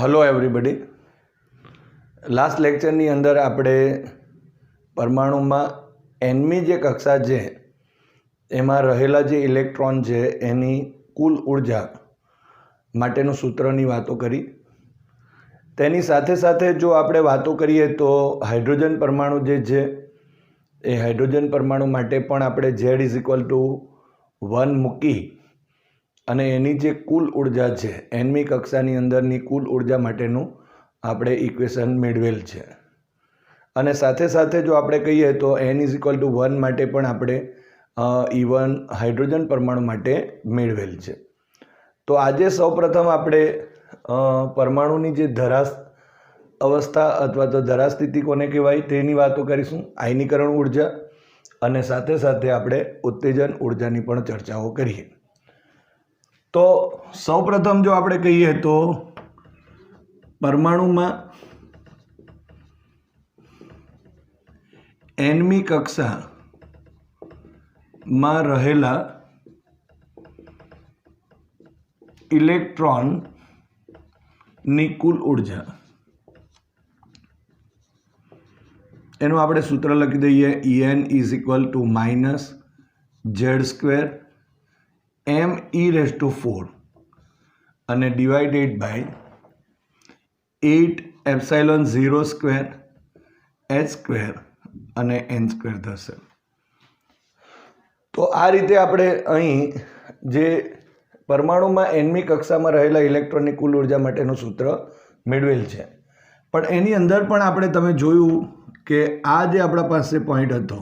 Hello everybody. Last લેક્ચરની અંદર આપણે પરમાણુમાં enemy જે કક્ષા છે એમાં રહેલા જે ઇલેક્ટ્રોન છે એની કુલ ઉર્જા માટેનું સૂત્રની વાતો કરી. તેની સાથે સાથે જો આપણે વાતો કરીએ તો હાઇડ્રોજન પરમાણુ જે છે એ હાઇડ્રોજન પરમાણુ માટે પણ આપણે Z=1 મૂકી અને એની જે કુલ ઉર્જા છે એનમી કક્ષાની અંદરની કુલ ઉર્જા માટેનું આપણે ઇક્વેશન મેળવેલ છે. અને સાથે સાથે જો આપણે કહીએ તો N=1 માટે પણ આપણે E1 હાઇડ્રોજન પરમાણુ માટે મેળવેલ છે. તો આજે સૌપ્રથમ આપણે પરમાણુની જે ધરા અવસ્થા અથવા તો ધરા સ્થિતિ કોને કહેવાય તેની વાતો કરીશું, આયનીકરણ ઉર્જા, અને સાથે સાથે આપણે ઉત્તેજન ઉર્જાની પણ ચર્ચાઓ કરીએ. તો સૌપ્રથમ જો આપણે કહીએ તો પરમાણુમાં એનમી કક્ષામાં રહેલા ઇલેક્ટ્રોનની કુલ ઉર્જા એનું આપણે સૂત્ર લખી દઈએ. En=Z²me⁴ અને ડિવાઇડેડ બાય 8ε02 h² અને n² થશે. તો આ રીતે આપણે અહીં જે પરમાણુમાં એનમી કક્ષામાં રહેલા ઇલેક્ટ્રોનની કુલ ઉર્જા માટેનું સૂત્ર મેળવેલ છે. પણ એની અંદર પણ આપણે તમે જોયું કે આ જે આપણા પાસે પોઈન્ટ હતો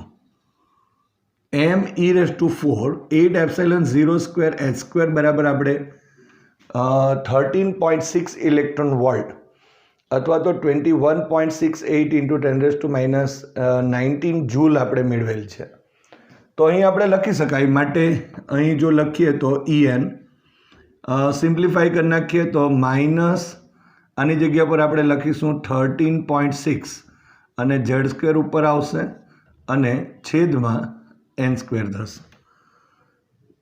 me⁴ 8ε02 h² બરાબર આપણે 13.6 ઇલેક્ટ્રોન વોલ્ટ અથવા તો 21.68 × 10⁻19 જૂલ આપણે મેળવેલ છે. તો અહીં આપણે લખી શકાય, માટે અહીં જો લખીએ તો En સિમ્પ્લિફાઈ કરી નાખીએ તો માઇનસ આની જગ્યા પર આપણે લખીશું 13.6 અને Z² ઉપર આવશે અને છેદમાં n² થશે.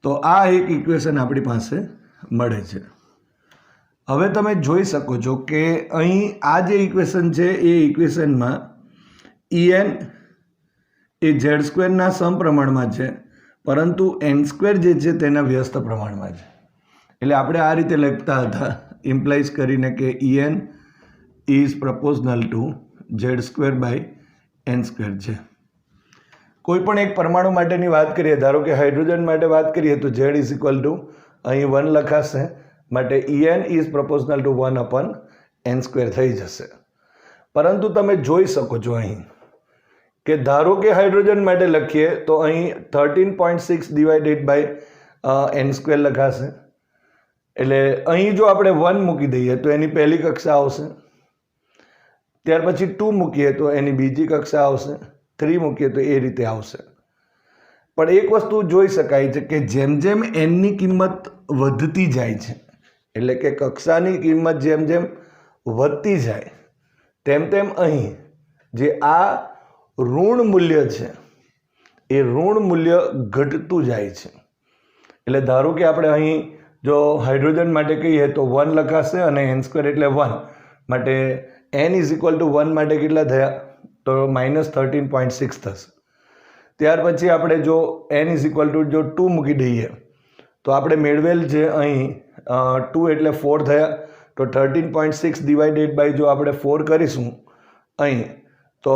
તો આ એક ઇક્વેશન આપણી પાસે મળે છે. હવે તમે જોઈ શકો છો કે અહીં આ જે ઇક્વેશન છે એ ઇક્વેશનમાં En એ Z² ના સમપ્રમાણમાં છે, પરંતુ n² જે છે તેના વ્યસ્ત પ્રમાણમાં છે. એટલે આપણે આ રીતે લખતા હતા ઇમ્પ્લાઇઝ કરીને કે En =Z²/n² છે. કોઈ પણ એક પરમાણુ માટેની વાત કરીએ, ધારો કે હાઇડ્રોજન માટે વાત કરીએ તો Z અહીં 1 લખાશે, માટે En=1/n² થઈ જશે. પરંતુ તમે જોઈ શકો છો અહીં કે ધારો કે હાઇડ્રોજન માટે લખીએ તો અહીં 13.6 / n² લખાશે. એટલે અહીં જો આપણે 1 મૂકી દઈએ તો એની પહેલી કક્ષા આવશે, ત્યાર પછી 2 મૂકીએ તો એની બીજી કક્ષા આવશે, 3 મૂકીએ તો એ રીતે આવશે. પણ એક વસ્તુ જોઈ શકાય છે કે જેમ જેમ એનની કિંમત વધતી જાય છે, એટલે કે કક્ષાની કિંમત જેમ જેમ વધતી જાય તેમ તેમ અહીં જે આ ઋણ મૂલ્ય છે એ ઋણ મૂલ્ય ઘટતું જાય છે. એટલે ધારો કે આપણે અહીં જો હાઇડ્રોજન માટે કહીએ તો 1 લખાશે અને n² એટલે 1, માટે N=1 માટે કેટલા થયા તો -13.6 થશે. ત્યાર પછી આપણે જો N=2 મૂકી દઈએ તો આપણે મેળવેલ છે અહીં 2 એટલે 4 થયા. તો 13.6 / જો આપણે 4 કરીશું અહીં તો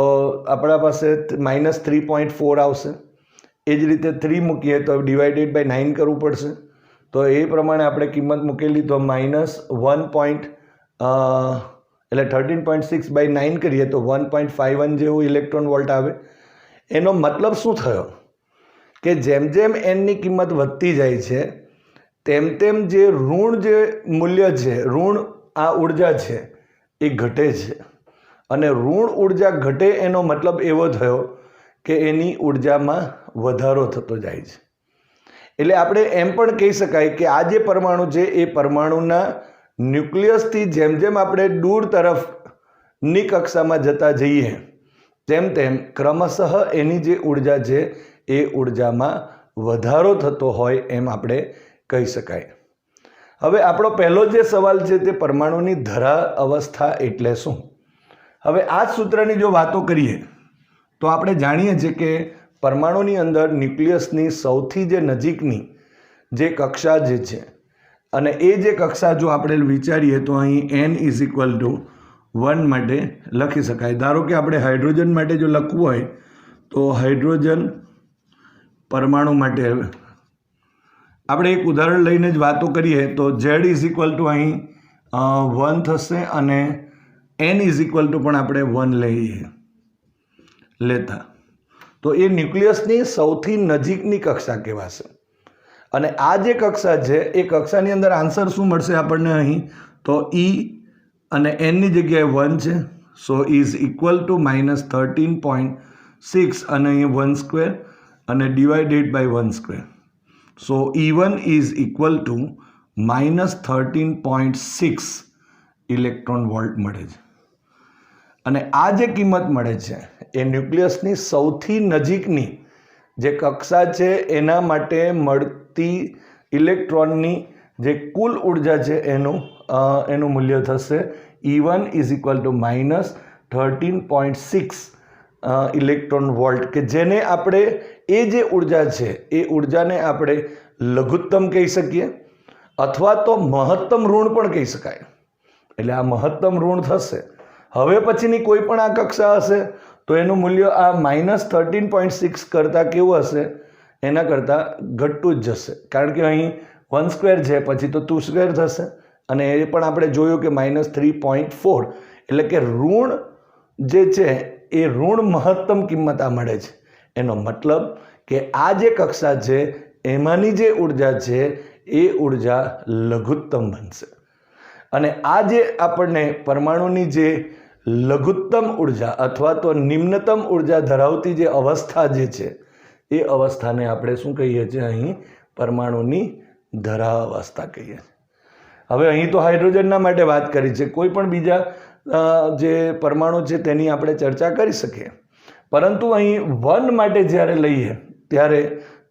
આપણા પાસે -3.4 આવશે. એ જ રીતે 3 મૂકીએ તો ડિવાઇડેડ બાય 9 કરવું પડશે. તો એ પ્રમાણે આપણે કિંમત મૂકેલી તો -1 એટલે 13.6/9 કરીએ તો 1.51 જેવું ઇલેક્ટ્રોન વોલ્ટ આવે. એનો મતલબ શું થયો કે જેમ જેમ એનની કિંમત વધતી જાય છે તેમ તેમ જે ઋણ જે મૂલ્ય છે, ઋણ આ ઉર્જા છે એ ઘટે છે. અને ઋણ ઉર્જા ઘટે એનો મતલબ એવો થયો કે એની ઉર્જામાં વધારો થતો જાય છે. એટલે આપણે એમ પણ કહી શકાય કે આ જે પરમાણુ છે એ પરમાણુના ન્યુક્લિયસથી જેમ જેમ આપણે દૂર તરફની કક્ષામાં જતા જઈએ તેમ તેમ ક્રમશઃ એની જે ઉર્જા છે એ ઉર્જામાં વધારો થતો હોય એમ આપણે કહી શકાય. હવે આપણો પહેલો જે સવાલ છે તે પરમાણુની ધરા અવસ્થા એટલે શું? હવે આ જ સૂત્રની જો વાતો કરીએ તો આપણે જાણીએ છીએ કે પરમાણુની અંદર ન્યુક્લિયસની સૌથી જે નજીકની જે કક્ષા જે છે અને એ જે કક્ષા જો આપણે વિચારીએ તો અહીં n=1 માટે લખી શકાય. ધારો કે આપણે હાઇડ્રોજન માટે જો લખવું હોય તો હાઇડ્રોજન પરમાણુ માટે આપણે એક ઉદાહરણ લઈને જ વાતો કરીએ તો z અહીં 1 થશે અને n પણ આપણે 1 લેતા તો એ ન્યુક્લિયસની સૌથી નજીકની કક્ષા કહેવાશે. અને આ જે કક્ષા છે એ કક્ષાની અંદર આન્સર શું મળશે આપણને અહીં તો E અને nની જગ્યાએ 1 છે. સો -13.6 અને અહીં 1² અને /1². સો E1 -13.6 ઇલેક્ટ્રોન વોલ્ટ મળે છે. અને આ જે કિંમત મળે છે એ ન્યુક્લિયસની સૌથી નજીકની જે કક્ષા છે એના માટે મળતી ઇલેક્ટ્રોનની જે કુલ ઉર્જા છે એનું મૂલ્ય થશે E1 -13.6 ઇલેક્ટ્રોન વોલ્ટ, કે જેને આપણે એ જે ઉર્જા છે એ ઉર્જાને આપણે લઘુત્તમ કહી શકીએ અથવા તો મહત્તમ ઋણ પણ કહી શકાય. એટલે આ મહત્તમ ઋણ થશે. હવે પછીની કોઈ પણ આ કક્ષા હશે તો એનું મૂલ્ય આ -13.6 કરતાં કેવું હશે? એના કરતાં ઘટતું જ જશે, કારણ કે અહીં 1² છે પછી તો 2² થશે. અને એ પણ આપણે જોયું કે -3.4 એટલે કે ઋણ જે છે એ ઋણ મહત્તમ કિંમત આ મળે છે. એનો મતલબ કે આ જે કક્ષા છે એમાંની જે ઉર્જા છે એ ઉર્જા લઘુત્તમ બનશે. અને આ જે આપણને પરમાણુની જે લઘુત્તમ ઉર્જા અથવા તો નિમ્નતમ ઉર્જા ધરાવતી જે અવસ્થા જે છે એ અવસ્થાને આપણે શું કહીએ છીએ? અહીં પરમાણુની ધરા અવસ્થા કહીએ છીએ. હવે અહીં તો હાઇડ્રોજનના માટે વાત કરી છે, કોઈ પણ બીજા જે પરમાણુ છે તેની આપણે ચર્ચા કરી શકીએ, પરંતુ અહીં 1 માટે જ્યારે લઈએ ત્યારે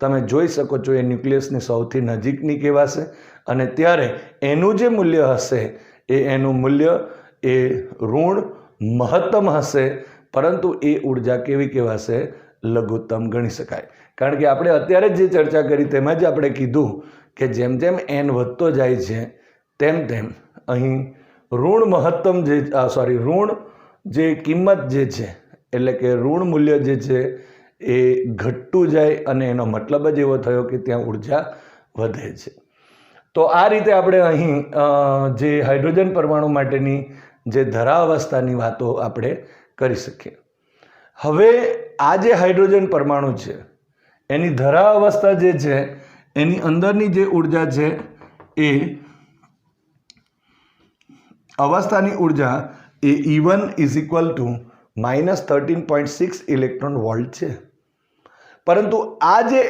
તમે જોઈ શકો છો એ ન્યુક્લિયસની સૌથી નજીકની કહેવાશે. અને ત્યારે એનું જે મૂલ્ય હશે એનું મૂલ્ય એ ઋણ મહત્તમ હશે, પરંતુ એ ઉર્જા કેવી કહેવાશે? લઘુત્તમ ગણી શકાય. કારણ કે આપણે અત્યારે જ જે ચર્ચા કરી તેમાં જ આપણે કીધું કે જેમ જેમ n વધતો જાય છે તેમ તેમ અહીં ઋણ જે કિંમત જે છે એટલે કે ઋણ મૂલ્ય જે છે એ ઘટતું જાય અને એનો મતલબ જ એવો થયો કે ત્યાં ઉર્જા વધે છે. તો આ રીતે આપણે અહીં જે હાઇડ્રોજન પરમાણુ માટેની જે ધરા અવસ્થાની વાતો આપણે કરી શકીએ. હવે આ જે હાઇડ્રોજન પરમાણુ છે એની ધરા અવસ્થા જે છે એની અંદરની જે ઉર્જા છે એ અવસ્થાની ઉર્જા એ E1 -13.6 ઇલેક્ટ્રોન વોલ્ટ છે. પરંતુ આ જે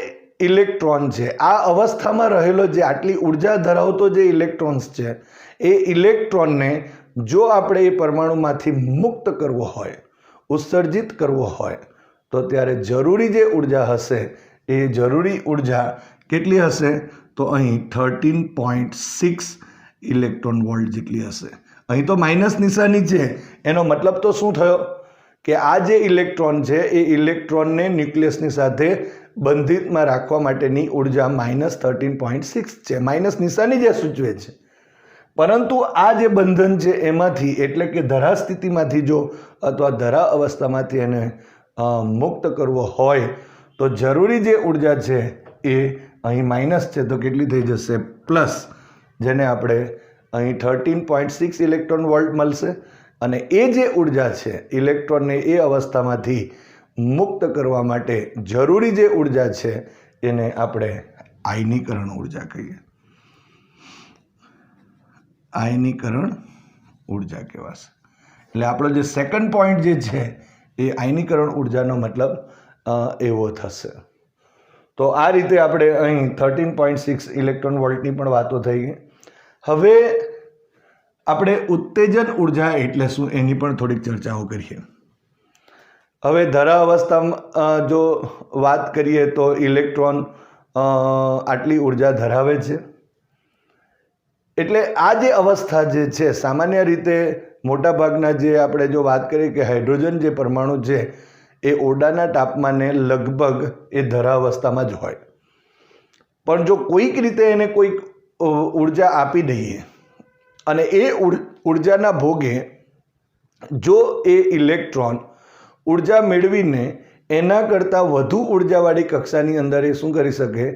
ઇલેક્ટ્રોન છે આ અવસ્થામાં રહેલો જે આટલી ઉર્જા ધરાવતો જે ઇલેક્ટ્રોન્સ છે એ ઇલેક્ટ્રોનને જો આપણે એ પરમાણુમાંથી મુક્ત કરવો હોય, ઉત્સર્જિત કરવો હોય તો ત્યારે જરૂરી જે ઉર્જા હશે એ જરૂરી ઉર્જા કેટલી હશે? તો અહીં 13.6 ઇલેક્ટ્રોન વોલ્ટ જેટલી હશે. અહીં તો માઇનસ નિશાની છે, એનો મતલબ તો શું થયો કે આ જે ઇલેક્ટ્રોન છે એ ઇલેક્ટ્રોનને ન્યુક્લિયસની સાથે બંધિતમાં રાખવા માટેની ઉર્જા -13.6 છે. માઇનસ નિશાની જે સૂચવે છે. પરંતુ આ જે બંધન છે એમાંથી એટલે કે ધરા સ્થિતિમાંથી જો અથવા ધરા અવસ્થામાંથી એને મુક્ત કરવો હોય તો જરૂરી જે ઉર્જા છે એ અહીં માઇનસ છે તો કેટલી થઈ જશે? પ્લસ, જેને આપણે અહીં 13.6 ઇલેક્ટ્રોન વોલ્ટ મળશે. અને એ જે ઉર્જા છે ઇલેક્ટ્રોનને એ અવસ્થામાંથી મુક્ત કરવા માટે જરૂરી જે ઉર્જા છે એને આપણે આયનીકરણ ઉર્જા કહીએ. આયનીકરણ ઉર્જા કહેવાશે. એટલે આપણો જે સેકન્ડ પોઈન્ટ જે છે એ આયનીકરણ ઉર્જાનો મતલબ એવો થશે. તો આ રીતે આપણે અહીં 13.6 ઇલેક્ટ્રોન વોલ્ટની પણ વાતો થઈ ગઈ. હવે આપણે ઉત્તેજન ઉર્જા એટલે શું એની પણ થોડીક ચર્ચાઓ કરીએ. હવે ધરા અવસ્થામાં જો વાત કરીએ તો ઇલેક્ટ્રોન આટલી ઉર્જા ધરાવે છે. એટલે આ જે અવસ્થા જે છે સામાન્ય રીતે મોટાભાગના જે આપણે જો વાત કરીએ કે હાઇડ્રોજન જે પરમાણુ છે એ ઓરડાના તાપમાને લગભગ એ ધરાવસ્થામાં જ હોય, પણ જો કોઈક રીતે એને કોઈક ઉર્જા આપી દઈએ અને એ ઉર્જાના ભોગે જો એ ઇલેક્ટ્રોન ઉર્જા મેળવીને એના કરતાં વધુ ઉર્જાવાળી કક્ષાની અંદર એ શું કરી શકે,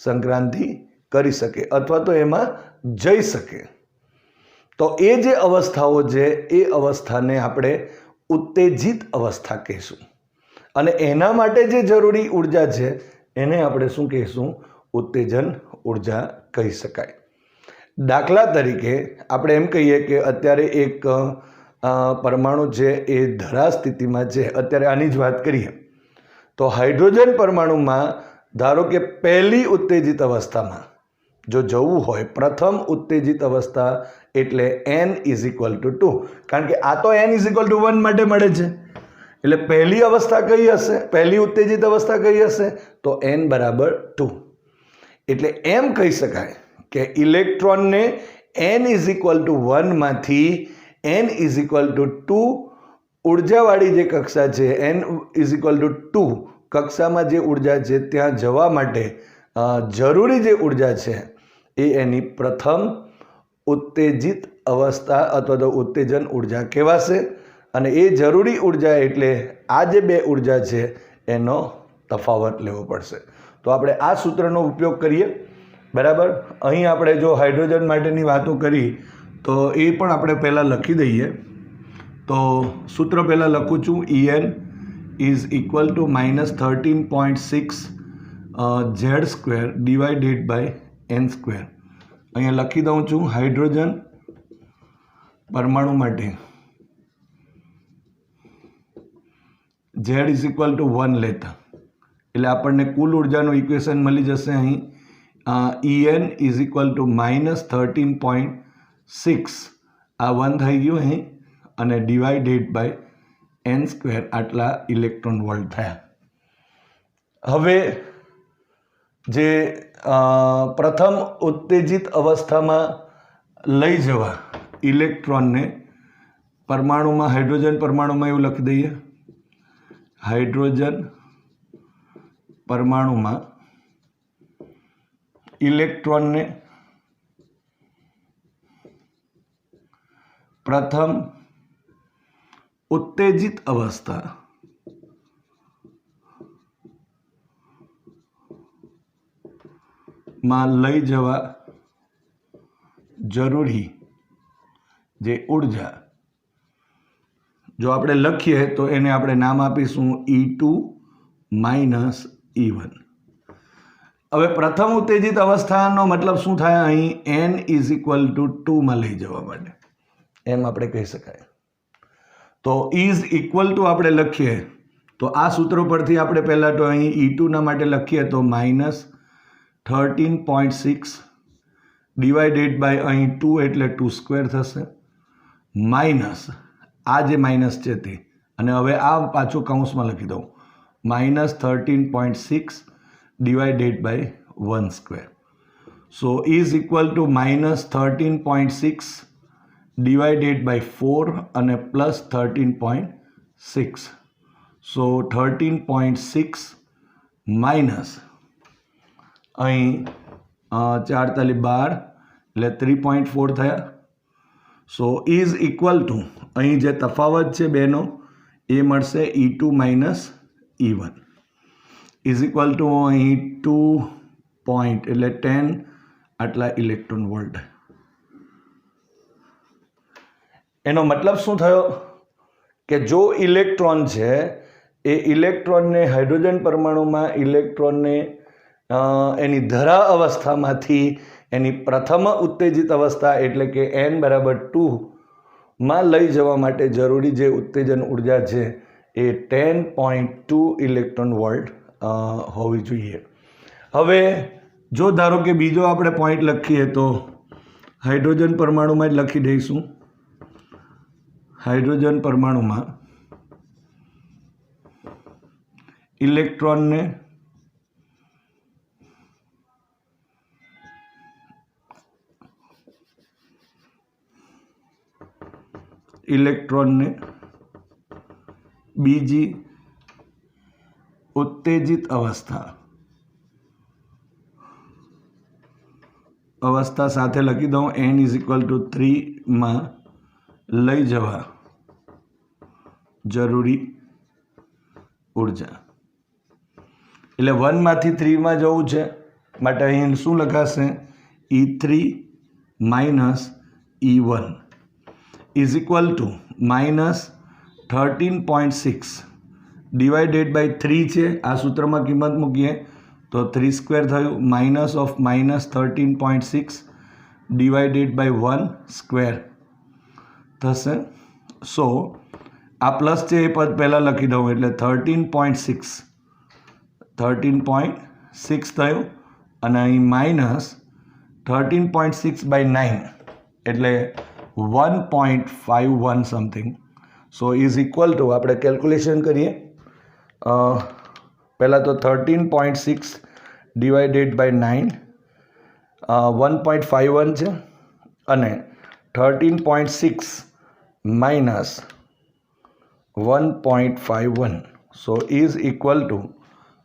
સંક્રાંતિ કરી શકે અથવા તો એમાં જઈ શકે, તો એ જે અવસ્થાઓ છે એ અવસ્થાને આપણે ઉત્તેજિત અવસ્થા કહીશું અને એના માટે જે જરૂરી ઉર્જા છે એને આપણે શું કહીશું, ઉત્તેજન ઉર્જા કહી શકાય. દાખલા તરીકે આપણે એમ કહીએ કે અત્યારે એક પરમાણુ છે એ ધરા સ્થિતિમાં છે, અત્યારે આની જ વાત કરીએ તો હાઇડ્રોજન પરમાણુમાં ધારો કે પહેલી ઉત્તેજિત અવસ્થામાં જો જવું હોય, પ્રથમ ઉત્તેજિત અવસ્થા એટલે n = 2, કારણ કે આ તો n = 1 માટે મળે છે, એટલે પહેલી અવસ્થા કઈ હશે, પહેલી ઉત્તેજિત અવસ્થા કઈ હશે તો n = 2. એટલે એમ કહી શકાય કે ઇલેક્ટ્રોનને n = 1 માંથી n = 2 ઉર્જાવાળી જે કક્ષા છે n = 2 કક્ષામાં જે ઉર્જા છે ત્યાં જવા માટે જરૂરી જે ઉર્જા છે એ એની પ્રથમ ઉત્તેજિત અવસ્થા અથવા તો ઉત્તેજન ઉર્જા કહેવાશે અને એ જરૂરી ઉર્જા એટલે આ જે બે ઉર્જા છે એનો તફાવત લેવો પડશે. તો આપણે આ સૂત્રનો ઉપયોગ કરીએ, બરાબર. અહીં આપણે જો હાઇડ્રોજન માટેની વાતો કરી તો એ પણ આપણે પહેલાં લખી દઈએ. તો સૂત્ર પહેલાં લખું છું, En = -13.6 Z² / n². અહીંયા લખી દઉં છું હાઇડ્રોજન પરમાણુ માટે Z = 1 લેતા એટલે આપણને કુલ ઉર્જાનું ઇક્વેશન મળી જશે. અહીં En = -13.6 આ 1 થઈ ગયું અહીં અને / n² આટલા ઇલેક્ટ્રોન વોલ્ટ થયા. હવે જે પ્રથમ ઉત્તેજિત અવસ્થામાં લઈ જવા ઇલેક્ટ્રોનને પરમાણુમાં, હાઇડ્રોજન પરમાણુમાં એવું લખી દઈએ, હાઇડ્રોજન પરમાણુમાં ઇલેક્ટ્રોનને પ્રથમ ઉત્તેજિત અવસ્થા માં લઈ જવા જરૂરી જે ઉર્જા, જો આપણે લખીએ તો એને આપણે નામ આપીશું E2 - E1. હવે પ્રથમ ઉત્તેજિત અવસ્થાનો મતલબ શું થાય, અહીં n = 2 માં લઈ જવા માટે એમ આપણે કહી શકાય. તો = આપણે લખીએ તો આ સૂત્રો પરથી આપણે પહેલાં તો અહીં E2 ના માટે લખીએ તો -13.6 / અહીં 2 એટલે 2² થશે, માઇનસ આ જે માઇનસ છે તે, અને હવે આ પાછું કૌંસમાં લખી દઉં -13.6 / 1². સો = -13.6 / 4 અને +13.6. સો 13.6 માઇનસ અહીં 4 × 12 એટલે 3.4 થયા. સો = અહીં જે તફાવત છે બેનો એ મળશે E2 - E1 અહીં 2 પોઈન્ટ એટલે 10 આટલા ઇલેક્ટ્રોન વોલ્ટ. એનો મતલબ શું થયો કે જો ઇલેક્ટ્રોન છે એ ઇલેક્ટ્રોનને હાઇડ્રોજન પરમાણુમાં ઇલેક્ટ્રોનને એની ધરા અવસ્થામાંથી એની પ્રથમ ઉત્તેજિત અવસ્થા એટલે કે n = 2 માં લઈ જવા માટે જરૂરી જે ઉત્તેજન ઉર્જા છે એ 10.2 ઇલેક્ટ્રોન વોલ્ટ હોવી જોઈએ. હવે જો ધારો કે બીજો આપણે પોઈન્ટ લખીએ તો હાઇડ્રોજન પરમાણુમાં જ લખી દઈશું. હાઇડ્રોજન પરમાણુમાં ઇલેક્ટ્રોનને ઇલેક્ટ્રોનને બીજી ઉત્તેજિત અવસ્થા સાથે લખી દઉં n = 3 માં લઈ જવા જરૂરી ઉર્જા. એટલે 1 માંથી 3 માં જવું છે માટે અહીં શું લખાશે? E3 - E1 = -13.6 ડિવાઇડેડ બાય 3 છે. આ સૂત્રમાં કિંમત મૂકીએ તો 3² થયું, -13.6 ડિવાઇડેડ બાય 1² થશે. સો આ પ્લસ છે એ પદ પહેલાં લખી દઉં એટલે 13.6 થયું અને અહીં -13.6 બાય 9 એટલે 1.51 something. So is equal two આપણે કેલ્ક્યુલેશન કરીએ. પહેલાં તો 13.6 ડિવાઇડેડ બાય 9 1.51 છે અને 13.6 minus 1.51 so is equal two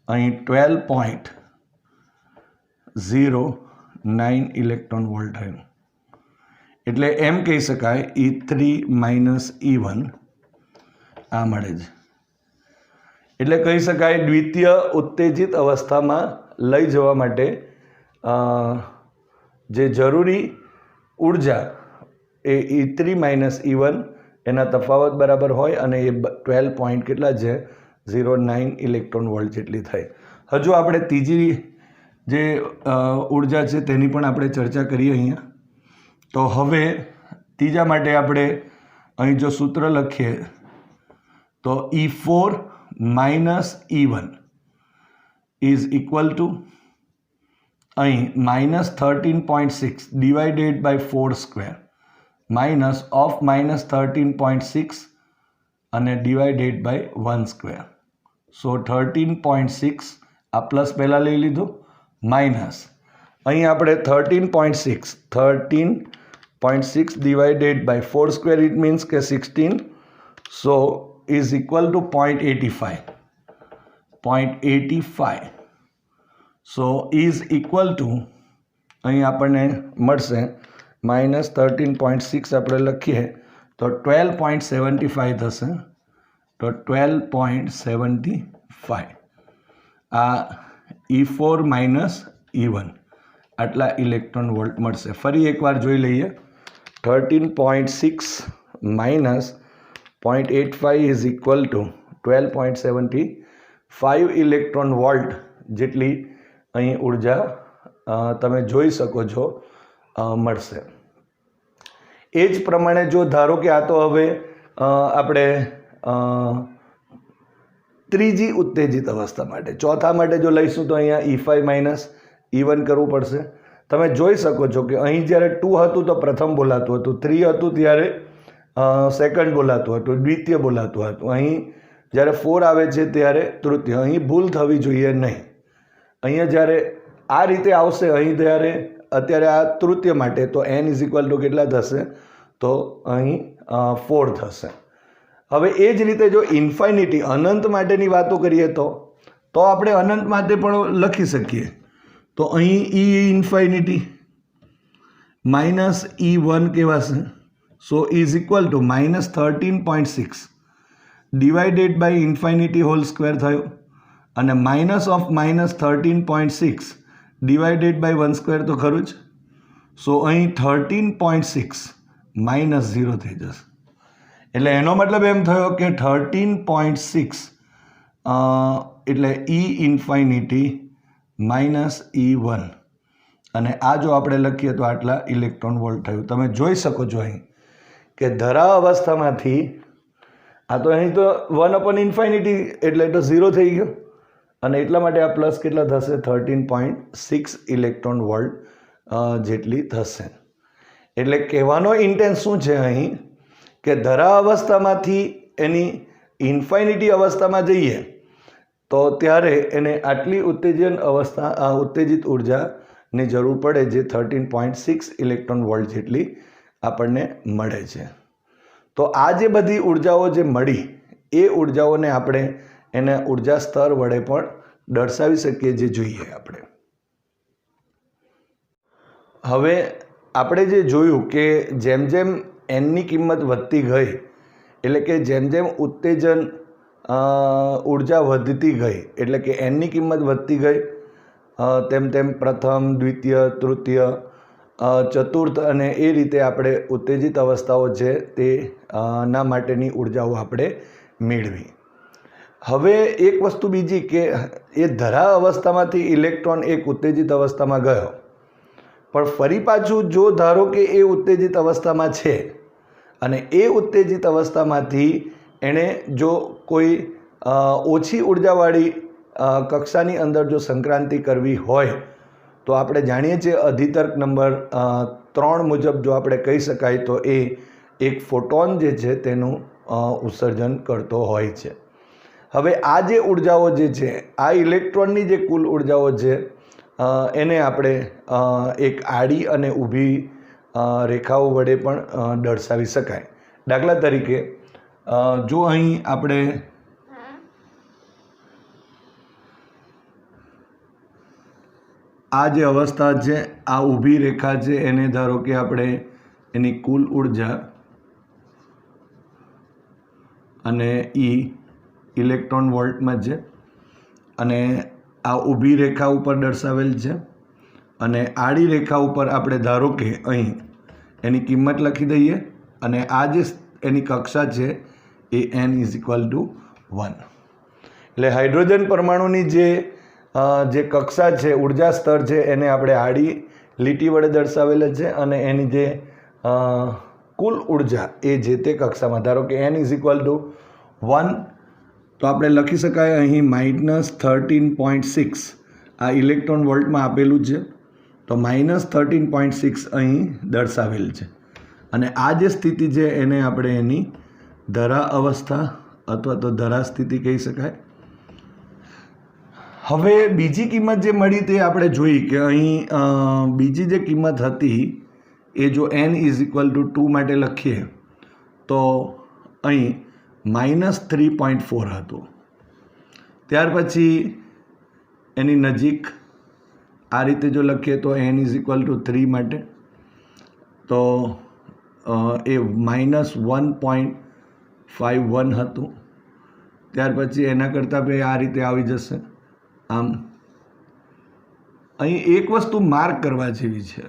અહીં 12.09 ઇલેક્ટ્રોન વોલ્ટ થયું. એટલે એમ કહી શકાય E3 - E1 આ મળે છે. એટલે કહી શકાય દ્વિતીય ઉત્તેજિત અવસ્થામાં લઈ જવા માટે જે જરૂરી ઉર્જા એ E3 - E1 એના તફાવત બરાબર હોય અને એ 12 પોઈન્ટ કેટલા છે? 09 ઇલેક્ટ્રોન વોલ્ટ જેટલી થઈ. હજુ આપણે ત્રીજી જે ઉર્જા છે તેની પણ આપણે ચર્ચા કરીએ અહીંયા. તો હવે ત્રીજા માટે આપણે અહીં જો સૂત્ર લખીએ તો E4 - E1 is equal two અહીં -13.6 ડિવાઇડેડ બાય 4² -13.6 અને ડિવાઇડેડ બાય 1². સો 13.6 આ પ્લસ પહેલાં લઈ લીધું માઇનસ અહીં આપણે 13.6 ડિવાઇડેડ બાય 4² ઇટ મીન્સ કે 16. સો is equal two 0.85. So is equal two અહીં આપણને મળશે -13.6 આપણે લખીએ તો 12.75 થશે. તો 12.75 આ E4 - E1 આટલા ઇલેક્ટ્રોન વોલ્ટ મળશે. ફરી એકવાર જોઈ લઈએ. 13.6 minus 0.85 is equal two 12.75 electron volt જેટલી અહીં ઉર્જા તમે જોઈ શકો છો મળશે. એ જ પ્રમાણે જો ધારો કે આ તો હવે આપણે ત્રીજી ઉત્તેજિત અવસ્થા માટે, ચોથા માટે જો લઈશું તો અહીંયા E5 - E1 કરવું પડશે. તમે જોઈ શકો છો કે અહીં જ્યારે 2 હતું તો પ્રથમ બોલાતું હતું, 3 હતું ત્યારે સેકન્ડ બોલાતું હતું, દ્વિતીય બોલાતું હતું. અહીં જ્યારે 4 આવે છે ત્યારે તૃતીય. અહીં ભૂલ થવી જોઈએ નહીં. અહીંયા જ્યારે આ રીતે આવશે અહીં ત્યારે અત્યારે આ તૃતીય માટે તો n = કેટલા થશે? તો અહીં 4 થશે. હવે એ જ રીતે જો ઇન્ફાઇનિટી અનંત માટેની વાતો કરીએ તો આપણે અનંત માટે પણ લખી શકીએ. તો અહીં E∞ -E1 કહેવાશે. So is equal to -13.6 divided by infinity whole square થયું અને -13.6 ડિવાઇડેડ બાય 1² તો ખરું જ. સો અહીં 13.6 -0 થઈ જશે. એટલે એનો મતલબ એમ થયો કે 13.6 એટલે E∞ -E1 અને આ જો આપણે લખીએ તો આટલા ઇલેક્ટ્રોન વોલ્ટ થયું. તમે જોઈ શકો છો અહીં કે ધરા અવસ્થામાંથી આ તો અહીં તો 1/∞ એટલે તો 0 થઈ ગયો અને એટલા માટે આ પ્લસ કેટલા થશે? 13.6 ઇલેક્ટ્રોન વોલ્ટ જેટલી થશે. એટલે કહેવાનો ઇન્ટેન્સ શું છે અહીં કે ધરા અવસ્થામાંથી એની ઇન્ફાઇનિટી અવસ્થામાં જઈએ તો ત્યારે એને આટલી ઉત્તેજિત ઉર્જાની જરૂર પડે જે 13.6 ઇલેક્ટ્રોન વોલ્ટ જેટલી આપણને મળે છે. તો આ જે બધી ઉર્જાઓ જે મળી એ ઉર્જાઓને આપણે એના ઉર્જા સ્તર વડે પણ દર્શાવી શકીએ, જે જોઈએ આપણે. હવે આપણે જે જોયું કે જેમ જેમ એનની કિંમત વધતી ગઈ, એટલે કે જેમ જેમ ઉત્તેજન ઉર્જા વધતી ગઈ, એટલે કે એનની કિંમત વધતી ગઈ, તેમ તેમ પ્રથમ, દ્વિતીય, તૃતીય, ચતુર્થ અને એ રીતે આપણે ઉત્તેજિત અવસ્થાઓ છે તે ના માટેની ઉર્જાઓ આપણે મેળવી. હવે એક વસ્તુ બીજી કે એ ધરા અવસ્થામાંથી ઇલેક્ટ્રોન એક ઉત્તેજિત અવસ્થામાં ગયો, પણ ફરી પાછું જો ધારો કે એ ઉત્તેજિત અવસ્થામાં છે અને એ ઉત્તેજિત અવસ્થામાંથી એણે જો કોઈ ઓછી ઉર્જાવાળી કક્ષાની અંદર જો સંક્રાંતિ કરવી હોય તો આપણે જાણીએ છીએ અધિતર્ક નંબર 3 મુજબ જો આપણે કહી શકાય તો એ એક ફોટોન જે છે તેનું ઉત્સર્જન કરતો હોય છે. હવે આ જે ઉર્જાઓ જે છે, આ ઇલેક્ટ્રોનની જે કુલ ઉર્જાઓ છે એને આપણે એક આડી અને ઊભી રેખાઓ વડે પણ દર્શાવી શકાય. દાખલા તરીકે જો અહીં આપણે આ જે અવસ્થા છે, આ ઊભી રેખા છે, એને ધારો કે આપણે એની કુલ ઉર્જા અને ઇલેક્ટ્રોન વોલ્ટમાં છે અને આ ઊભી રેખા ઉપર દર્શાવેલ છે અને આડી રેખા ઉપર આપણે ધારો કે અહીં એની કિંમત લખી દઈએ અને આ જે એની કક્ષા છે એ n=1. એટલે હાઇડ્રોજન પરમાણુની જે કક્ષા છે, ઉર્જા સ્તર છે, એને આપણે આડી લીટી વડે દર્શાવેલ છે અને એની જે કુલ ઉર્જા એ જે તે કક્ષામાં ધારો કે n=1 તો આપણે લખી શકાય અહીં -13.6 આ ઇલેક્ટ્રોન વોલ્ટમાં આપેલું છે, તો -13.6 અહીં દર્શાવેલ છે અને આ જે સ્થિતિ છે એને આપણે એની ધરા અવસ્થા અથવા તો ધરા સ્થિતિ કહી શકાય. હવે બીજી કિંમત જે મળી તે આપણે જોઈ કે અહીં બીજી જે કિંમત હતી એ જો n=2 માટે લખીએ તો અહીં -3.4 હતું. ત્યાર પછી એની નજીક આ રીતે જો લખીએ તો n=3 માટે તો એ -1.51 હતું. ત્યાર પછી એના કરતાં બે આ રીતે આવી જશે. આમ અહીં એક વસ્તુ માર્ક કરવા જેવી છે,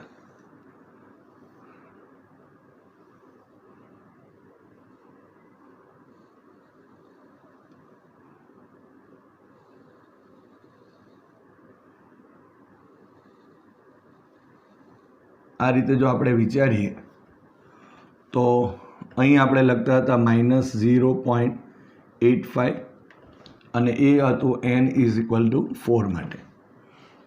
આ રીતે જો આપણે વિચારીએ તો અહીં આપણે લખતા હતા -0.85 અને એ હતું n=4 માટે.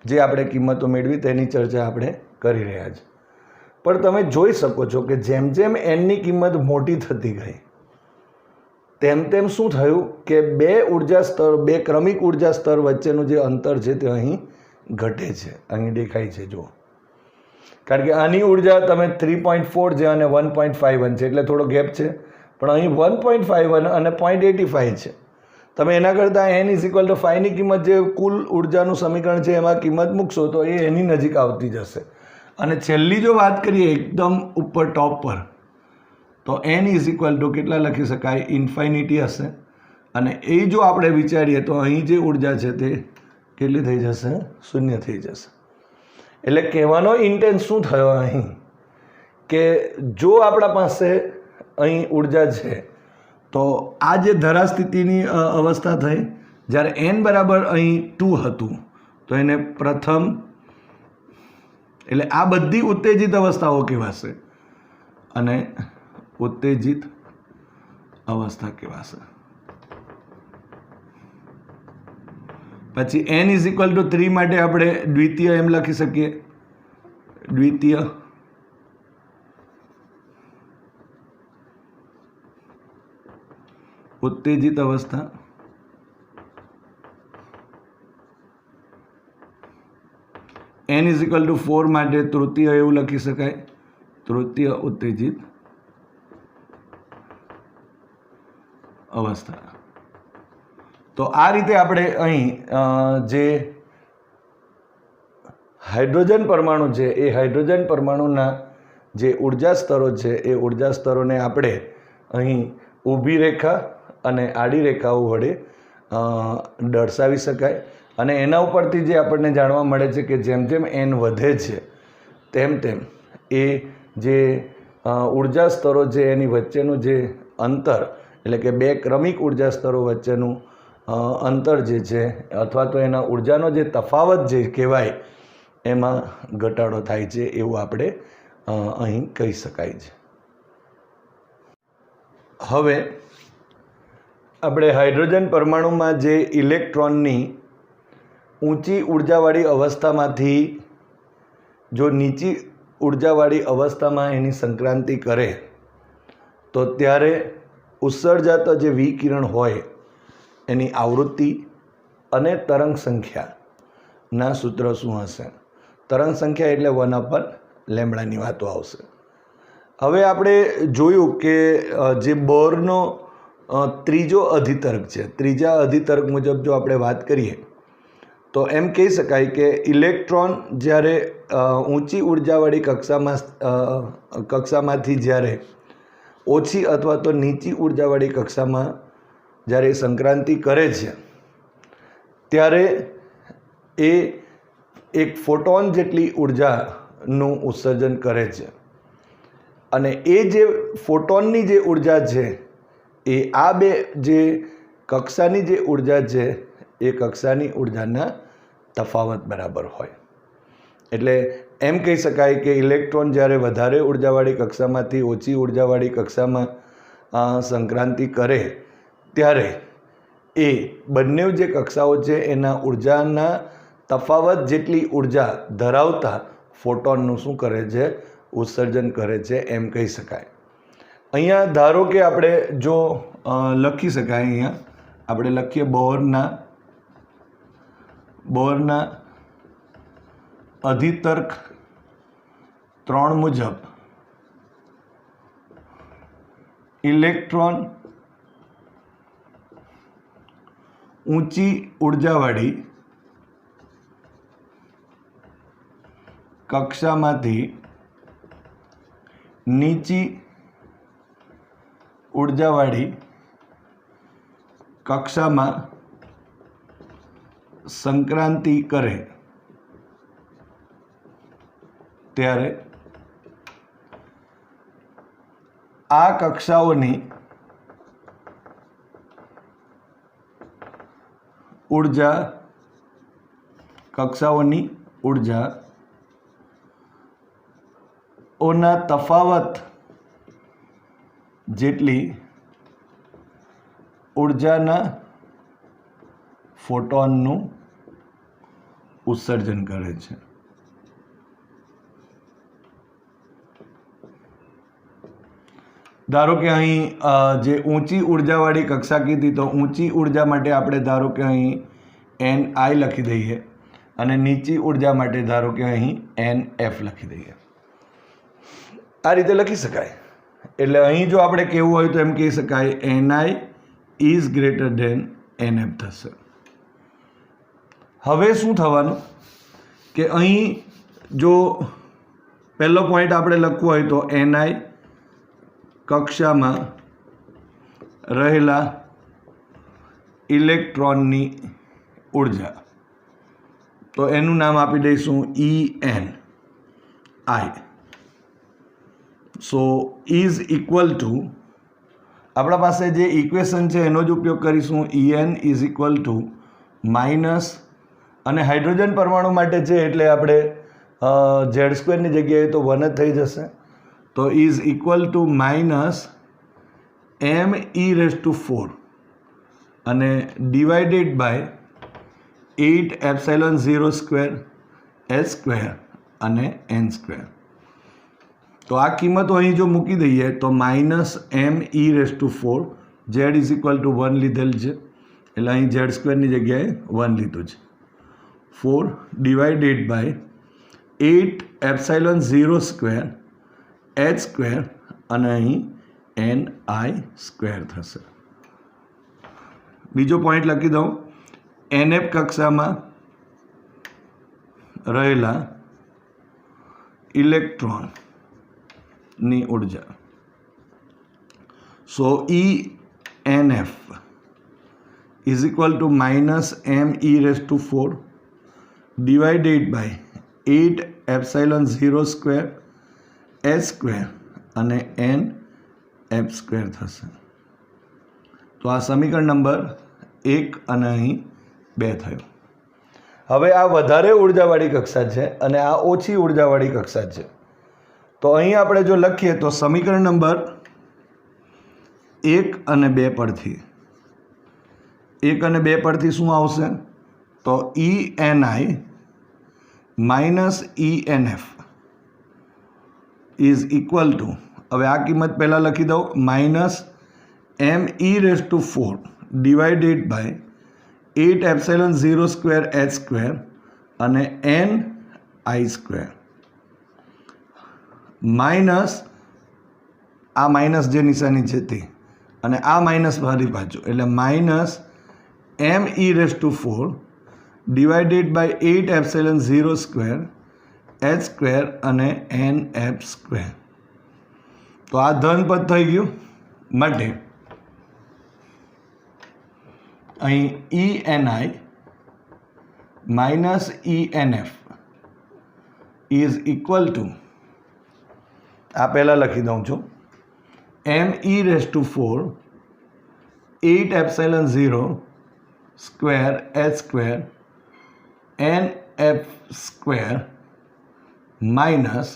જે આપણે કિંમતો મેળવી તેની ચર્ચા આપણે કરી રહ્યા છીએ. પણ તમે જોઈ શકો છો કે જેમ જેમ nની કિંમત મોટી થતી ગઈ તેમ તેમ શું થયું કે બે ક્રમિક ઉર્જા સ્તર વચ્ચેનું જે અંતર છે તે અહીં ઘટે છે. અહીં દેખાય છે જુઓ, કારણ કે આની ઉર્જા તમે 3.4 છે અને 1.51 છે એટલે થોડો ગેપ છે, પણ અહીં 1.51 અને 0.85 છે. તમે એના કરતાં n=5 ની કિંમત જે કુલ ઉર્જાનું સમીકરણ છે એમાં કિંમત મૂકશો તો એ એની નજીક આવતી જશે. અને છેલ્લી જો વાત કરીએ એકદમ ઉપર ટોપ પર તો n= કેટલા લખી શકાય, ઇન્ફાઇનિટી હશે. અને એ જો આપણે વિચારીએ તો અહીં જે ઉર્જા છે તે કેટલી થઈ જશે, શૂન્ય થઈ જશે. એટલે કહેવાનો ઇન્ટેન્સ શું થયો અહીં કે જો આપણા પાસે અહીં ઉર્જા છે તો આ જે ધરા સ્થિતિની અવસ્થા થઈ જ્યારે n બરાબર અહીં 2 હતું તો એને પ્રથમ, એટલે આ બધી ઉત્તેજિત અવસ્થાઓ કહેવાશે અને ઉત્તેજિત અવસ્થા કહેવાશે. પછી n=3 માટે આપણે દ્વિતીય એમ લખી શકીએ, દ્વિતીય ઉત્તેજિત અવસ્થા. n=4 માટે તૃતીય એવું લખી શકાય, તૃતીય ઉત્તેજિત અવસ્થા. તો આ રીતે આપણે અહીં જે હાઇડ્રોજન પરમાણુ છે એ હાઇડ્રોજન પરમાણુના જે ઉર્જા સ્તરો છે એ ઉર્જા સ્તરોને આપણે અહીં ઊભી રેખા અને આડી રેખાઓ વડે દર્શાવી શકાય. અને એના ઉપરથી જે આપણને જાણવા મળે છે કે જેમ જેમ n વધે છે તેમ તેમ એ જે ઉર્જા સ્તરો છે એની વચ્ચેનું જે અંતર એટલે કે બે ક્રમિક ઉર્જા સ્તરો વચ્ચેનું અંતર જે છે અથવા તો એના ઉર્જાનો જે તફાવત જે કહેવાય એમાં ઘટાડો થાય છે એવું આપણે અહીં કહી શકાય છે. હવે આપણે હાઇડ્રોજન પરમાણુમાં જે ઇલેક્ટ્રોનની ઊંચી ઉર્જાવાળી અવસ્થામાંથી જો નીચી ઉર્જાવાળી અવસ્થામાં એની સંક્રાંતિ કરે તો ત્યારે ઉત્સર્જાતો જે વિકિરણ હોય એની આવૃત્તિ અને તરંગ સંખ્યાના સૂત્ર શું હશે? તરંગ સંખ્યા એટલે 1/λની વાતો આવશે. હવે આપણે જોયું કે જે બોરનો ત્રીજો અધિતર્ક છે, ત્રીજા અધિતર્ક મુજબ જો આપણે વાત કરીએ તો એમ કહી શકાય કે ઇલેક્ટ્રોન જ્યારે ઊંચી ઉર્જાવાળી કક્ષામાંથી જ્યારે ઓછી અથવા તો નીચી ઉર્જાવાળી કક્ષામાં જ્યારે સંક્રાંતિ કરે છે ત્યારે એ એક ફોટોન જેટલી ઉર્જાનું ઉત્સર્જન કરે છે. અને એ જે ફોટોનની જે ઉર્જા છે એ આ બે જે કક્ષાની જે ઉર્જા છે એ કક્ષાની ઉર્જાના તફાવત બરાબર હોય. એટલે એમ કહી શકાય કે ઇલેક્ટ્રોન જ્યારે વધારે ઉર્જાવાળી કક્ષામાંથી ઓછી ઉર્જાવાળી કક્ષામાં સંક્રાંતિ કરે ત્યારે એ બંને જે કક્ષાઓ છે એના ઉર્જાના તફાવત જેટલી ઉર્જા ધરાવતા ફોટોનનું શું કરે છે? ઉત્સર્જન કરે છે એમ કહી શકાય. અહીંયા ધારો કે આપણે જો લખી શકાય, અહીંયા આપણે લખીએ બોરના અધિતર્ક 3 મુજબ ઇલેક્ટ્રોન ઊંચી ઉર્જાવાળી કક્ષામાંથી નીચી ઉર્જાવાળી કક્ષામાં સંક્રાંતિ કરે ત્યારે આ કક્ષાઓની ઉર્જા ઓના તફાવત જેટલી ઉર્જાના ફોટોનનું ઉત્સર્જન કરે છે. ધારો કે અહીં જે ઊંચી ઉર્જાવાળી કક્ષા કીધી તો ઊંચી ઉર્જા માટે આપણે ધારો કે અહીં NI લખી દઈએ અને નીચી ઉર્જા માટે ધારો કે અહીં NF લખી દઈએ. આ રીતે લખી શકાય. એટલે અહીં જો આપણે કહેવું હોય તો એમ કહી શકાય NI is greater than NF થશે. હવે શું થવાનું કે અહીં જો પહેલો પોઈન્ટ આપણે લખવો હોય તો NI કક્ષામાં રહેલા ઇલેક્ટ્રોનની ઉર્જા, તો એનું નામ આપી દઈશું ENI. So is equal two, આપણા પાસે જે ઇક્વેશન છે એનો જ ઉપયોગ કરીશું. EN is equal two minus, અને હાઇડ્રોજન પરમાણુ માટે છે એટલે આપણે Z² ની જગ્યાએ તો 1 જ થઈ જશે. તો is equal two minus me⁴ અને ડિવાઇડેડ બાય 8ε0² h² અને n². તો આ કિંમતો અહીં જો મૂકી દઈએ તો minus me⁴, z is equal two 1 લીધેલ છે એટલે અહીં Z² ની જગ્યાએ 1 લીધું છે. 4 ડિવાઇડેડ બાય 8ε0² h² અને અહીં ni² થશે. બીજો પોઈન્ટ લખી દઉં, NF કક્ષામાં રહેલા ઇલેક્ટ્રોનની ઉર્જા. સો ENF is equal to minus me⁴ divided by 8 epsilon 0 square h square અને n f square થશે. તો આ સમીકરણ નંબર 1 અને અહીં 2 થયું. હવે આ વધારે ઉર્જાવાળી કક્ષા છે અને આ ઓછી ઉર્જાવાળી કક્ષા છે. તો અહીં આપણે જો લખીએ તો સમીકરણ નંબર 1 અને 2 પરથી 1 અને 2 પરથી શું આવશે? તો ENI minus ENF is equal to, હવે આ કિંમત પહેલાં લખી દઉં, minus me⁴ divided by 8 epsilon 0 square h square અને ni² માઇનસ આ માઇનસ જે નિશાની છે તે અને આ માઇનસ ફરી પાછું એટલે minus me⁴ divided by 8 epsilon 0 square h square અને nf². તો આ ધન પદ થઈ ગયું. માટે અહીં ENI minus ENF is equal two, આ પહેલાં લખી દઉં છું, me⁴ 8 epsilon 0 square h square nf² minus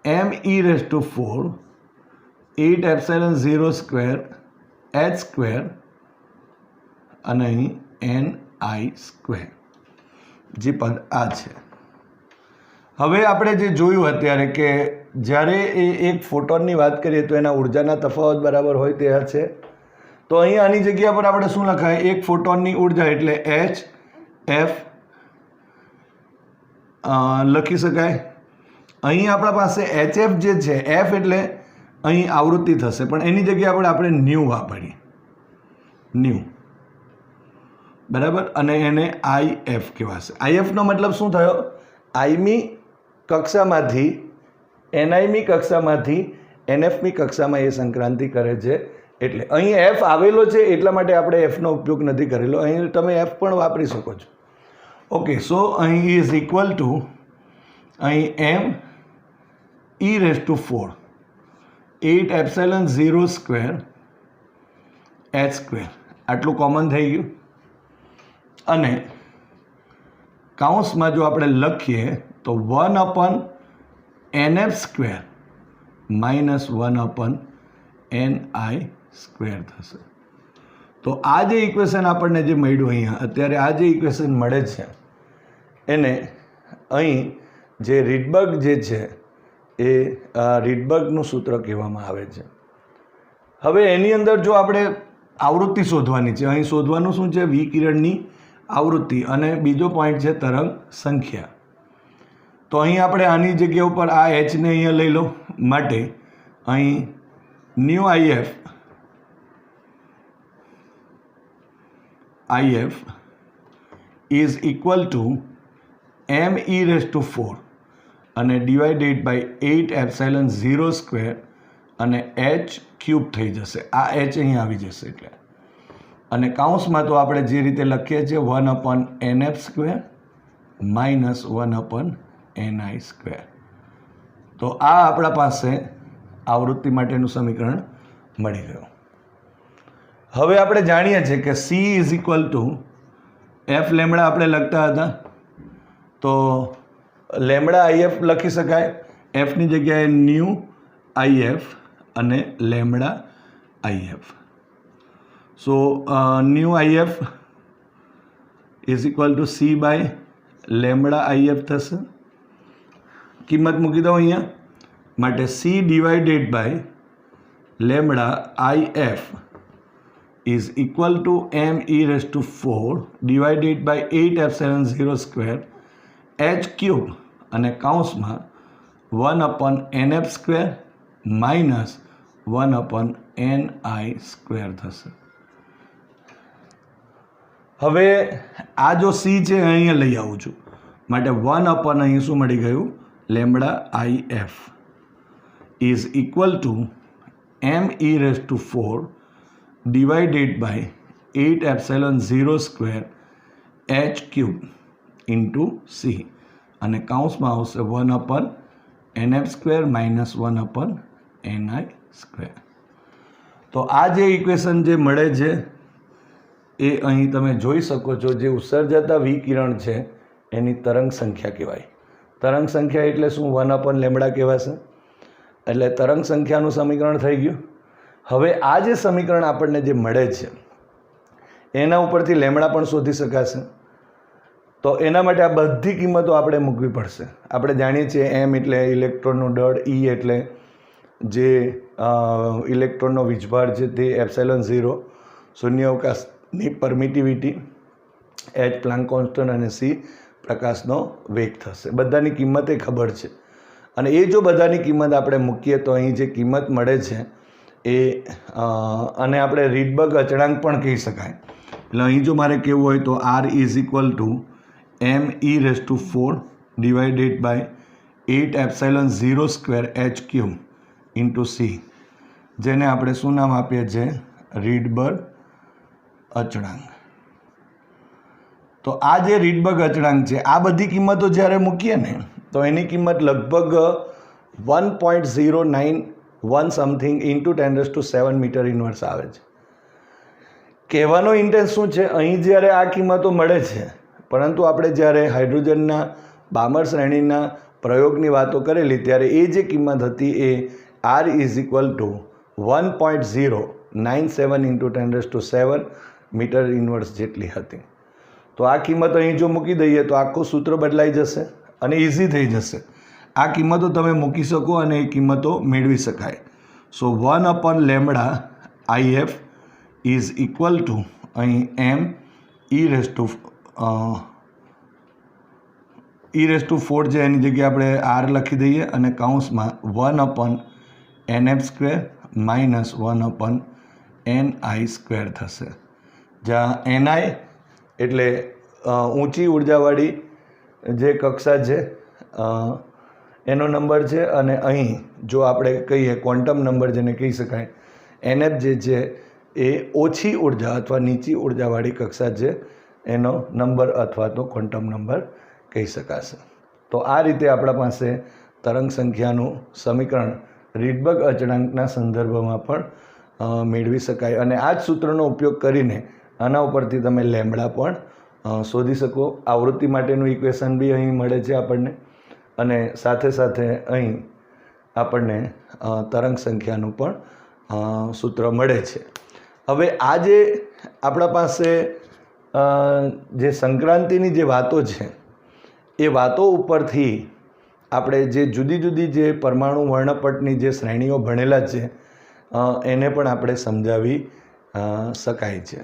me⁴ 8 epsilon 0 square h square અને અહીં ni², જે પદ આ છે. હવે આપણે જે જોયું અત્યારે કે જ્યારે એક ફોટોનની વાત કરીએ તો એના ઉર્જાના તફાવત બરાબર હોય તે છે. તો અહીં આની જગ્યા પર આપણે શું લખાય? એક ફોટોનની ઉર્જા એટલે HF લખી શકાય. અહીં આપણા પાસે HF જે છે, F એટલે અહીં આવૃત્તિ થશે, પણ એની જગ્યાએ આપણે ન્યૂ વાપરીએ, ન્યૂ, બરાબર, અને એને IF કહેવાશે. IFનો મતલબ શું થયો? આઈમી કક્ષામાંથી NIમી કક્ષામાંથી NFમી કક્ષામાં એ સંક્રાંતિ કરે છે. એટલે અહીં F આવેલો છે એટલા માટે આપણે Fનો ઉપયોગ નથી કરેલો. અહીં તમે F પણ વાપરી શકો છો. ઓકે, સો અહીં ઇઝ ઇક્વલ ટુ, અહીં me⁴ 8 epsilon 0 square h square આટલું કોમન થઈ ગયું. અને કાઉન્સમાં જો આપણે લખીએ તો 1/NF² માઇનસ 1/ni² થશે. તો આ જે ઇક્વેશન આપણને જે મળ્યું અહીંયા અત્યારે, આ જે ઇક્વેશન મળે છે એને અહીં જે રીડબર્ગ જે છે એ રીડબર્ગનું સૂત્ર કહેવામાં આવે છે. હવે એની અંદર જો આપણે આવૃત્તિ શોધવાની છે, અહીં શોધવાનું શું છે? વિકિરણની આવૃત્તિ, અને બીજો પોઈન્ટ છે તરંગ સંખ્યા. તો અહીં આપણે આની જગ્યા ઉપર આ Hને અહીંયા લઈ લો, માટે અહીં IF is equal to me⁴ અને ડિવાઇડેડ બાય 8 એપ્સિલોન 0 સ્ક્વેર અને h³ થઈ જશે. આ h અહીં આવી જશે એટલે, અને કાઉન્સમાં તો આપણે જે રીતે લખીએ છીએ 1/NF² માઇનસ 1/ni². તો આ આપણા પાસે આવૃત્તિ માટેનું સમીકરણ મળી ગયું. હવે આપણે જાણીએ છીએ કે C is equal two f lambda આપણે લખતા હતા, તો લેમડા IF લખી શકાય. એફની જગ્યાએ ન્યૂ IF અને lambda IF. So nu IF is equal to C by lambda IF થશે. કિંમત મૂકી દો અહીંયા, માટે C divided by lambda IF is equal to me⁴ divided by 8 epsilon 0 square h³ અને કાઉન્સમાં 1/NF² માઇનસ 1/ni² થશે. હવે આ જો સી છે અહીંયા લઈ આવું છું, માટે 1 અહીં શું મળી ગયું, lambda I F is equal to me⁴ divided by 8ε0² h³ into C, અને કૌંસમાં આવશે 1/nf² માઇનસ 1/ni². તો આ જે ઇક્વેશન જે મળે છે એ અહીં તમે જોઈ શકો છો, જે ઉત્સર્જાતા વિકિરણ છે એની તરંગ સંખ્યા કહેવાય. તરંગ સંખ્યા એટલે શું, 1/λ કહેવાશે. એટલે તરંગ સંખ્યાનું સમીકરણ થઈ ગયું. હવે આ જે સમીકરણ આપણને જે મળે છે એના ઉપરથી લેમ્બડા પણ શોધી શકાશે. તો એના માટે આ બધી કિંમતો આપણે મૂકવી પડશે. આપણે જાણીએ છીએ એમ એટલે ઇલેક્ટ્રોનનું દળ, ઈ એટલે જે ઇલેક્ટ્રોનનો વીજભાર છે તે ε0 શૂન્યાવકાશની પરમિટિવિટી, એચ પ્લાન્ક કોન્સ્ટન્ટ અને સી પ્રકાશનો વેગ થશે. બધાની કિંમત એ ખબર છે, અને એ જો બધાની કિંમત આપણે મૂકીએ તો અહીં જે કિંમત મળે છે એ અને આપણે રીડબર્ગ અચળાંક પણ કહી શકાય. એટલે અહીં જો મારે કહેવું હોય તો R is equal to me⁴ divided by 8ε0² h³ into C, જેને આપણે શું નામ આપીએ છીએ, રીડબર્ગ અચળાંક. તો આ જે રીડબર્ગ અચળાંક છે, આ બધી કિંમતો જ્યારે મૂકીએ ને તો એની કિંમત લગભગ 1.091 સમથિંગ ઇન્ટુ 10⁷ મીટર ઇન્વર્સ આવે છે. કહેવાનો ઇન્ટેન્સ શું છે, અહીં જ્યારે આ કિંમતો મળે છે, પરંતુ આપણે જ્યારે હાઇડ્રોજનના બામર શ્રેણીના પ્રયોગની વાતો કરેલી ત્યારે એ જે કિંમત હતી એ R is equal to 1.097 into 10⁷ metre inverse જેટલી હતી. તો આ કિંમત અહીં જો મૂકી દઈએ તો આખું સૂત્ર બદલાઈ જશે અને ઇઝી થઈ જશે. આ કિંમતો તમે મૂકી શકો અને એ કિંમતો મેળવી શકાય. સો 1/λIF ઇઝ ઇક્વલ ટુ અહીં me⁴ છે એની જગ્યાએ આપણે R લખી દઈએ અને કૌંસમાં 1/nf² માઇનસ 1/ni² થશે. જ્યાં ni એટલે ઊંચી ઉર્જાવાળી જે કક્ષા છે એનો નંબર છે, અને અહીં જો આપણે કહીએ ક્વોન્ટમ નંબર જેને કહી શકાય, NF જે છે એ ઓછી ઉર્જા અથવા નીચી ઉર્જાવાળી કક્ષા છે એનો નંબર અથવા તો ક્વોન્ટમ નંબર કહી શકાશે. તો આ રીતે આપણા પાસે તરંગ સંખ્યાનું સમીકરણ રીડબર્ગ અચળાંકના સંદર્ભમાં પણ મેળવી શકાય, અને આ જ સૂત્રનો ઉપયોગ કરીને આના ઉપરથી તમે લેમ્બડા પણ શોધી શકો. આવૃત્તિ માટેનું ઇક્વેશન બી અહીં મળે છે આપણને, અને સાથે સાથે અહીં આપણને તરંગ સંખ્યાનું પણ સૂત્ર મળે છે. હવે આ જે આપણા પાસે જે સંક્રાંતિની જે વાતો છે એ વાતો ઉપરથી આપણે જે જુદી જુદી જે પરમાણુ વર્ણપટની જે શ્રેણીઓ ભણેલા છે એને પણ આપણે સમજાવી શકાય છે.